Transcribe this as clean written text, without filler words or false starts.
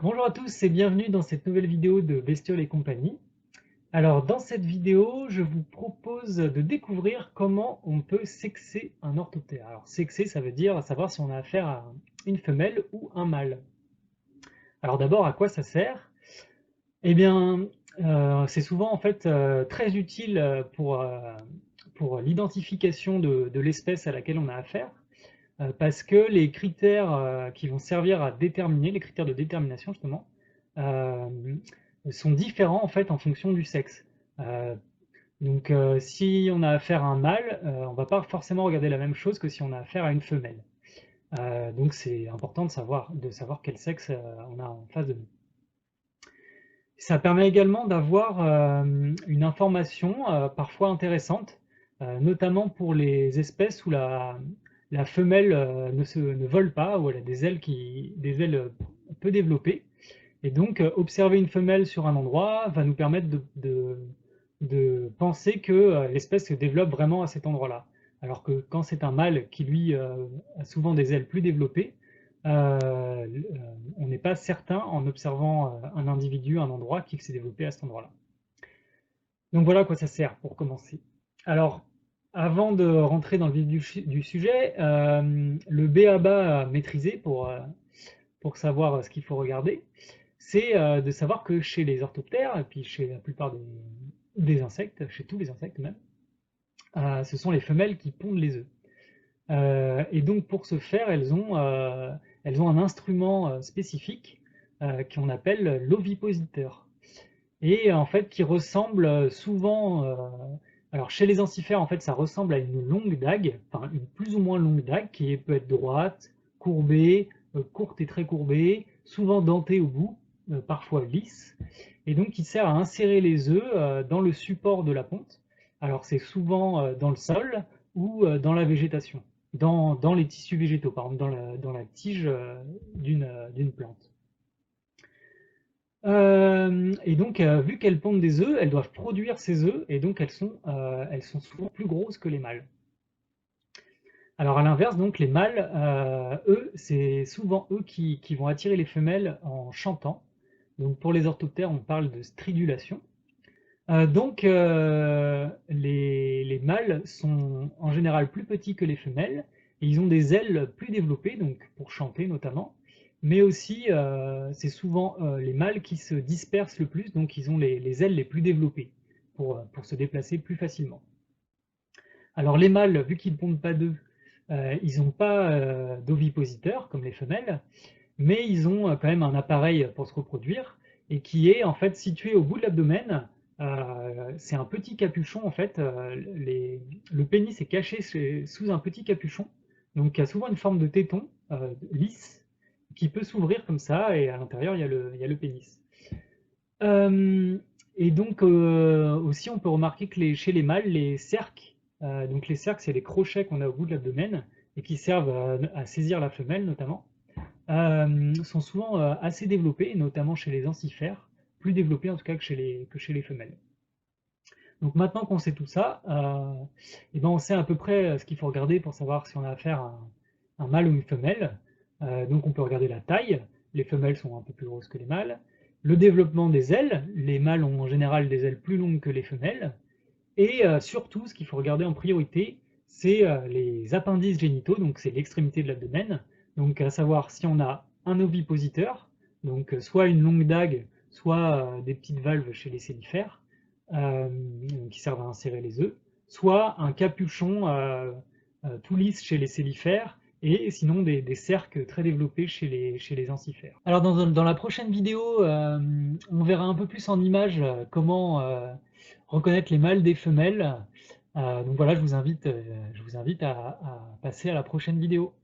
Bonjour à tous et bienvenue dans cette nouvelle vidéo de Bestioles et compagnie. Alors dans cette vidéo, je vous propose de découvrir comment on peut sexer un orthoptère. Alors sexer, ça veut dire savoir si on a affaire à une femelle ou un mâle. Alors d'abord, à quoi ça sert? Eh bien, c'est souvent en fait très utile pour l'identification de l'espèce à laquelle on a affaire, parce que les critères qui vont servir à déterminer, les critères de détermination justement, euh, sont différents en fait en fonction du sexe. Euh, donc si on a affaire à un mâle, on ne va pas forcément regarder la même chose que si on a affaire à une femelle. Donc c'est important de savoir quel sexe on a en face de nous. Ça permet également d'avoir une information parfois intéressante, notamment pour les espèces où la femelle ne vole pas, où elle a des ailes peu développées. Et donc, observer une femelle sur un endroit va nous permettre de penser que l'espèce se développe vraiment à cet endroit-là. Alors que quand c'est un mâle qui, lui, a souvent des ailes plus développées, euh, on n'est pas certain en observant un individu, un endroit, qui s'est développé à cet endroit-là. Donc voilà à quoi ça sert pour commencer. Alors, avant de rentrer dans le vif du sujet, le b.a.-ba à maîtriser pour savoir ce qu'il faut regarder, c'est de savoir que chez les orthoptères, et puis chez la plupart des insectes, chez tous les insectes même, ce sont les femelles qui pondent les œufs. Et donc pour ce faire, elles ont un instrument spécifique qu'on appelle l'ovipositeur. Et en fait, qui ressemble souvent... alors chez les ancifères, en fait, ça ressemble à une longue dague, enfin une plus ou moins longue dague, qui peut être droite, courbée, courte et très courbée, souvent dentée au bout, parfois lisse, et donc qui sert à insérer les œufs dans le support de la ponte. Alors c'est souvent dans le sol ou dans la végétation, dans les tissus végétaux, par exemple dans la tige d'une plante. Et donc, vu qu'elles pondent des œufs, elles doivent produire ces œufs, et donc elles sont souvent plus grosses que les mâles. Alors à l'inverse, donc les mâles, eux, c'est souvent eux qui vont attirer les femelles en chantant. Donc pour les orthoptères, on parle de stridulation. Donc les mâles sont en général plus petits que les femelles, et ils ont des ailes plus développées, donc pour chanter notamment, mais aussi c'est souvent les mâles qui se dispersent le plus, donc ils ont les ailes les plus développées pour se déplacer plus facilement. Alors les mâles, vu qu'ils ne pondent pas d'œufs, ils n'ont pas d'ovipositeur comme les femelles, mais ils ont quand même un appareil pour se reproduire et qui est en fait situé au bout de l'abdomen. C'est un petit capuchon en fait. Le pénis est caché sous un petit capuchon, donc qui a souvent une forme de téton lisse qui peut s'ouvrir comme ça et à l'intérieur il y a le pénis. Euh, et donc aussi on peut remarquer que chez les mâles les cerques, donc les cerques c'est les crochets qu'on a au bout de l'abdomen et qui servent à saisir la femelle notamment sont souvent assez développés, notamment chez les ancifères, plus développés en tout cas que chez les femelles. Donc maintenant qu'on sait tout ça, et ben on sait à peu près ce qu'il faut regarder pour savoir si on a affaire à un mâle ou une femelle. Donc on peut regarder la taille, les femelles sont un peu plus grosses que les mâles, le développement des ailes, les mâles ont en général des ailes plus longues que les femelles, et surtout ce qu'il faut regarder en priorité, c'est les appendices génitaux, donc c'est l'extrémité de l'abdomen, donc à savoir si on a un ovipositeur, donc soit une longue dague, soit des petites valves chez les cellifères, euh, qui servent à insérer les œufs, soit un capuchon tout lisse chez les cellifères, et sinon des cerques très développés chez les ancifères. Alors dans la prochaine vidéo, on verra un peu plus en images comment reconnaître les mâles des femelles. Donc voilà, je vous invite à passer à la prochaine vidéo.